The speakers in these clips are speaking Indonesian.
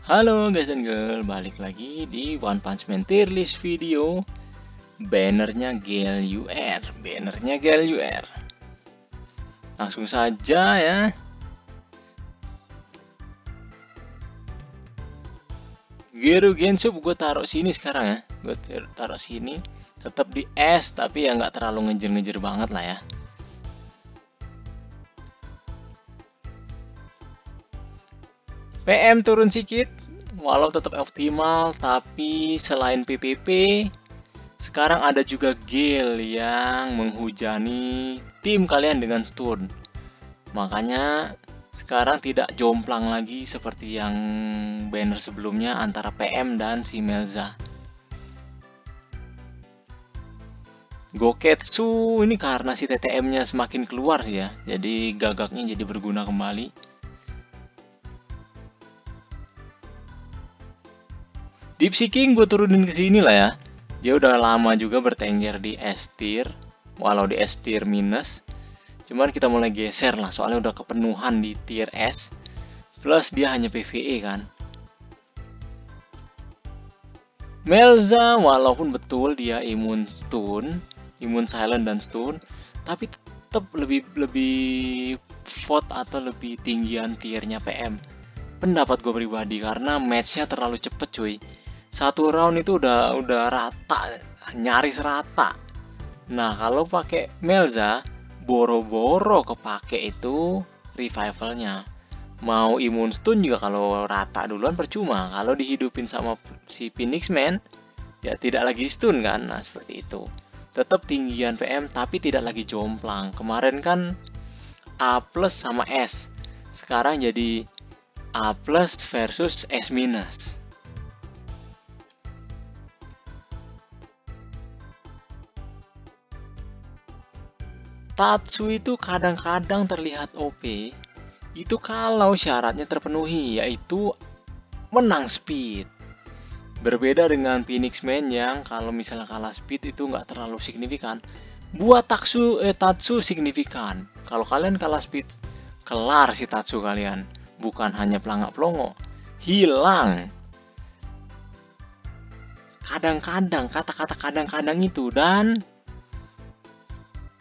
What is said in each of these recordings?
Halo guys and girl, balik lagi di One Punch Man tier list video. Bannernya Gale UR, Langsung saja ya. Geru Gensub gue taruh sini sekarang ya. Gue taruh sini, tetap di S tapi ya nggak terlalu ngejer-ngejer banget lah ya. PM turun sedikit, walau tetap optimal, tapi selain PPP, sekarang ada juga Gale yang menghujani tim kalian dengan stun. Makanya sekarang tidak jomplang lagi seperti yang banner sebelumnya antara PM dan si Melza. Goketsu ini karena si TTM-nya semakin keluar sih ya, jadi gagaknya jadi berguna kembali. Deep Seeking gue turunin ke sini lah ya. Dia udah lama juga bertengger di S tier, walau di S tier minus. Cuman kita mulai geser lah, soalnya udah kepenuhan di tier S. Plus dia hanya PvE kan. Melza walaupun betul dia imun stun, imun silent dan stun, tapi tetap lebih vote atau lebih tinggian tiernya PM. Pendapat gue pribadi karena matchnya terlalu cepet cuy. Satu round itu udah rata, nyaris rata. Nah kalau pakai Melza, boro-boro kepake itu revivalnya. Mau imun stun juga kalau rata duluan percuma. Kalau dihidupin sama si Phoenix Man, ya tidak lagi stun kan. Nah seperti itu. Tetap tinggian PM tapi tidak lagi jomplang. Kemarin kan A plus sama S. Sekarang jadi A plus versus S minus. Tatsu itu kadang-kadang terlihat OP itu kalau syaratnya terpenuhi, yaitu menang speed. Berbeda dengan Phoenix Man yang kalau misalnya kalah speed itu nggak terlalu signifikan. Buat Tatsu signifikan. Kalau kalian kalah speed, kelar si Tatsu kalian. Bukan hanya pelangak-pelongo, hilang. Kadang-kadang, kata-kata kadang-kadang itu, dan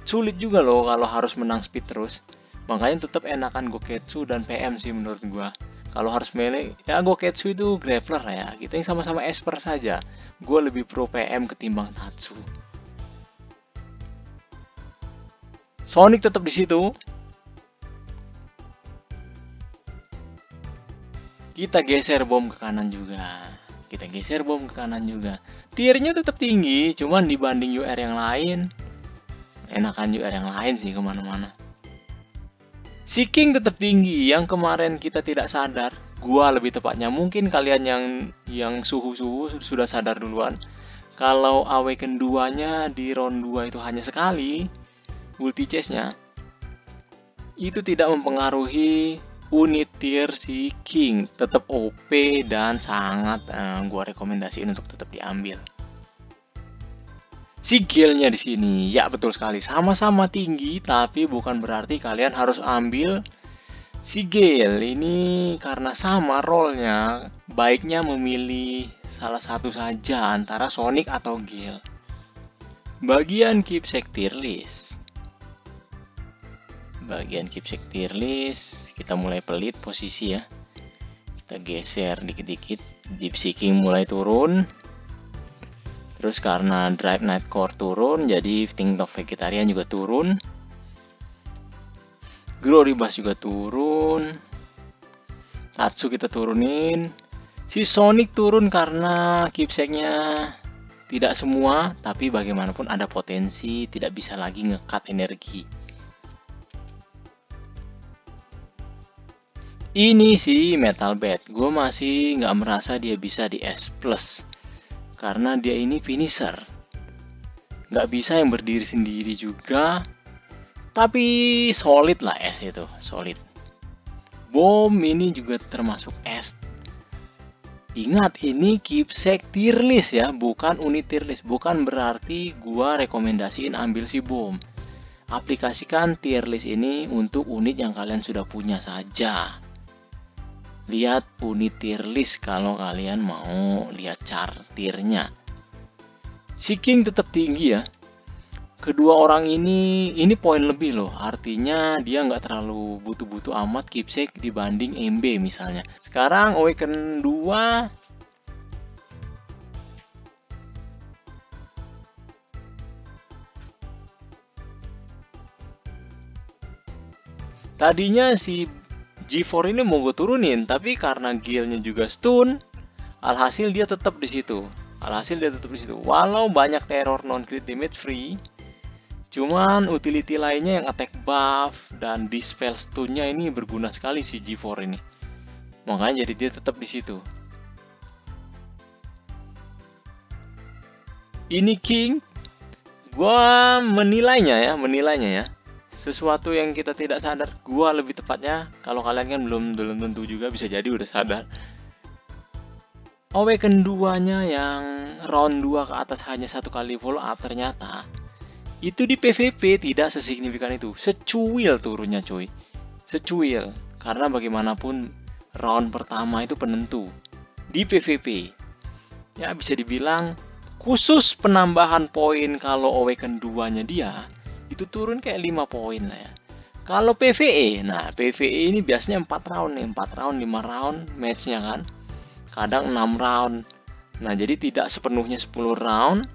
sulit juga loh kalau harus menang speed terus. Makanya tetap enakan Goketsu dan PM sih menurut gua. Kalau harus melee, ya Goketsu itu grappler ya. Kita yang sama-sama esper saja. Gua lebih pro PM ketimbang Tatsu. Sonic tetap di situ. Kita geser bom ke kanan juga. Tiernya tetap tinggi, cuman dibanding UR yang lain, enakan UR yang lain sih kemana-mana. Seeking tetap tinggi, yang kemarin kita tidak sadar. Gua lebih tepatnya, mungkin kalian yang suhu sudah sadar duluan. Kalau awaken 2-nya di round 2 itu hanya sekali, ulti chase-nya, itu tidak mempengaruhi unit tier si King. Tetap OP dan sangat gua rekomendasiin untuk tetap diambil. Si Gale-nya di sini, ya betul sekali, sama-sama tinggi, tapi bukan berarti kalian harus ambil si Gale ini karena sama role-nya. Baiknya memilih salah satu saja antara Sonic atau Gale. Bagian keepsake tier list. Kita mulai pelit posisi ya. Kita geser dikit-dikit. Deep Seeking mulai turun. Terus karena Drive Night Core turun, jadi Think of Vegetarian juga turun. Glory Bass juga turun. Tatsu kita turunin. Si Sonic turun karena keepsake-nya tidak semua, tapi bagaimanapun ada potensi tidak bisa lagi nge-cut energi. Ini si Metal Bat, gue masih nggak merasa dia bisa di S+. Karena dia ini finisher, nggak bisa yang berdiri sendiri juga, tapi solid lah S itu, solid. Bom ini juga termasuk S. Ingat ini keepsake tier list ya, bukan unit tier list. Bukan berarti gua rekomendasiin ambil si bom. Aplikasikan tier list ini untuk unit yang kalian sudah punya saja. lihat unit tier list kalau kalian mau lihat chart tiernya. Si King tetap tinggi ya. Kedua orang ini poin lebih loh, artinya dia nggak terlalu butuh-butuh amat keepsake dibanding MB misalnya. Sekarang Awaken 2 tadinya si G4 ini mau gue turunin, tapi karena gearnya juga stun, alhasil dia tetap di situ. Walau banyak teror non crit damage free, cuman utility lainnya yang attack buff dan dispel stunnya ini berguna sekali si G4 ini. Makanya jadi dia tetap di situ. Ini King, gua menilainya ya. Sesuatu yang kita tidak sadar, gua lebih tepatnya, kalau kalian kan belum tentu juga, bisa jadi udah sadar. Awaken 2-nya yang round 2 ke atas hanya satu kali follow up, ternyata itu di PvP tidak sesignifikan itu. Secuil turunnya coy. Secuil. Karena bagaimanapun round pertama itu penentu di PvP. Ya bisa dibilang khusus penambahan poin kalau Awaken 2-nya dia itu turun kayak 5 poin lah ya. Kalau PvE, nah PvE ini biasanya 4 round nih, 4 round, 5 round matchnya kan. Kadang 6 round. Nah, jadi tidak sepenuhnya 10 round,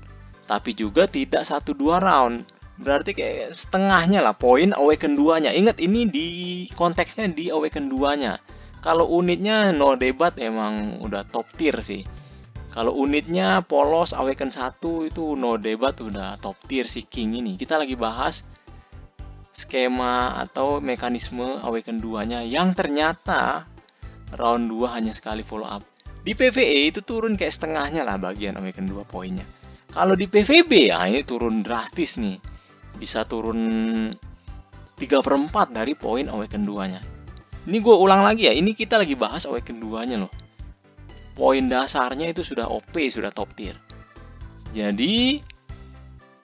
tapi juga tidak 1-2 round. Berarti kayak setengahnya lah poin Awaken 2-nya. Ingat ini di konteksnya di Awaken 2-nya. Kalau unitnya no debat emang udah top tier sih. Kalau unitnya polos Awaken 1 itu no debat udah top tier si King ini. Kita lagi bahas skema atau mekanisme Awaken 2-nya yang ternyata round 2 hanya sekali follow up. Di PvE itu turun kayak setengahnya lah bagian Awaken 2 poinnya. Kalau di PvP ya ini turun drastis nih. Bisa turun 3/4 dari poin Awaken 2-nya. Ini gue ulang lagi ya, ini kita lagi bahas Awaken 2-nya loh. Poin dasarnya itu sudah OP, sudah top tier. Jadi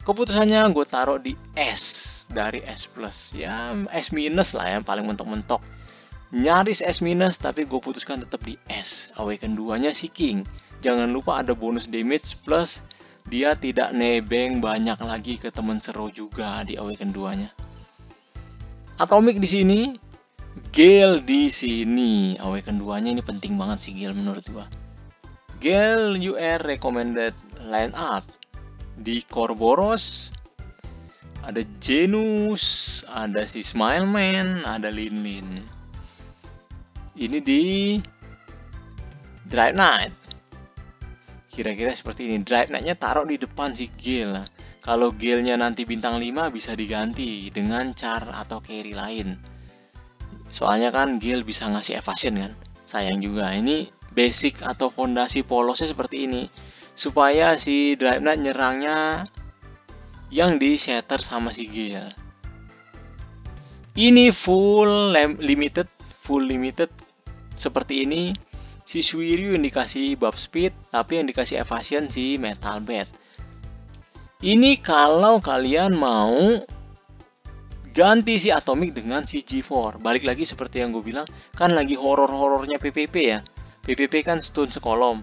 keputusannya gue taruh di S dari S+. Ya S- lah yang paling mentok-mentok. Nyaris S-, tapi gue putuskan tetap di S. Awaken 2-nya si King. Jangan lupa ada bonus damage plus dia tidak nebeng banyak lagi ke temen seru juga di Awaken 2-nya. Atomic di sini, Gale di sini. Awaken 2-nya ini penting banget sih Gale menurut gua. Gale UR recommended line up. Di Corboros ada Genus, ada si Smileman, ada Lin. Ini di Drive Knight. Kira-kira seperti ini. Drive Knight-nya taruh di depan si Gale. Kalau Gale-nya nanti bintang 5 bisa diganti dengan char atau carry lain. Soalnya kan Gale bisa ngasih evasion kan. Sayang juga. Ini basic atau fondasi polosnya seperti ini. Supaya si Drive Knight nyerangnya yang di shatter sama si Gale. Ini full limited seperti ini. Si Suiryu yang dikasih buff speed, tapi yang dikasih evasion si Metal Bat. Ini kalau kalian mau ganti si Atomic dengan si G4. Balik lagi seperti yang gue bilang, kan lagi horor-horornya PvP ya. PvP kan stun sekolom.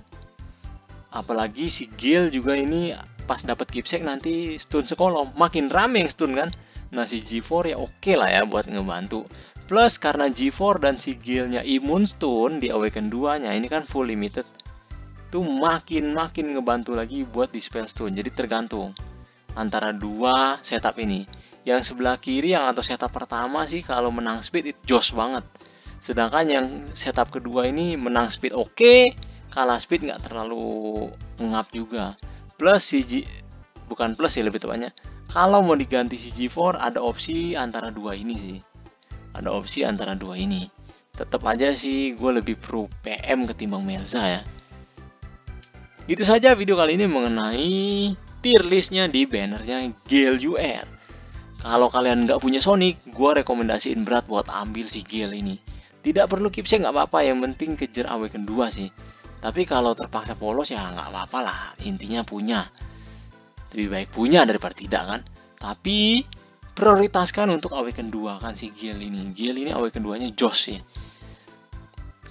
Apalagi si Gale juga ini pas dapat keepsake nanti stun sekolom. Makin rame yang stun kan. Nah si G4 ya oke lah ya buat ngebantu. Plus karena G4 dan si Gale-nya imun stun di Awaken 2-nya ini kan full limited. Tuh makin ngebantu lagi buat dispel stun. Jadi tergantung antara dua setup ini. Yang sebelah kiri yang atau setup pertama sih kalau menang speed itu joss banget. Sedangkan yang setup kedua ini menang speed oke, kalah speed nggak terlalu ngap juga. Plus bukan plus sih lebih tepatnya. Kalau mau diganti si G4 ada opsi antara dua ini sih. Ada opsi antara dua ini. Tetap aja sih gue lebih pro PM ketimbang Melza ya. Itu saja video kali ini mengenai tier listnya di bannernya Gale UR. Kalau kalian nggak punya Sonic, gue rekomendasiin berat buat ambil si Gale ini. Tidak perlu keepsake nggak apa-apa, yang penting kejar Awaken 2 sih. Tapi kalau terpaksa polos ya nggak apa-apa lah, intinya punya. Lebih baik punya daripada tidak kan. Tapi prioritaskan untuk Awaken 2 kan si Gale ini. Gale ini Awaken 2-nya joss ya.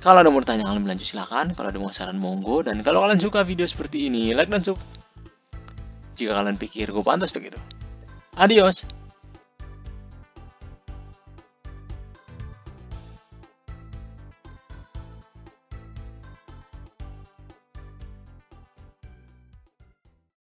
Kalau ada mau tanya lebih lanjut silahkan. Kalau ada mau saran monggo. Dan kalau kalian suka video seperti ini, like dan sub. Jika kalian pikir gue pantas tuh gitu. Adios.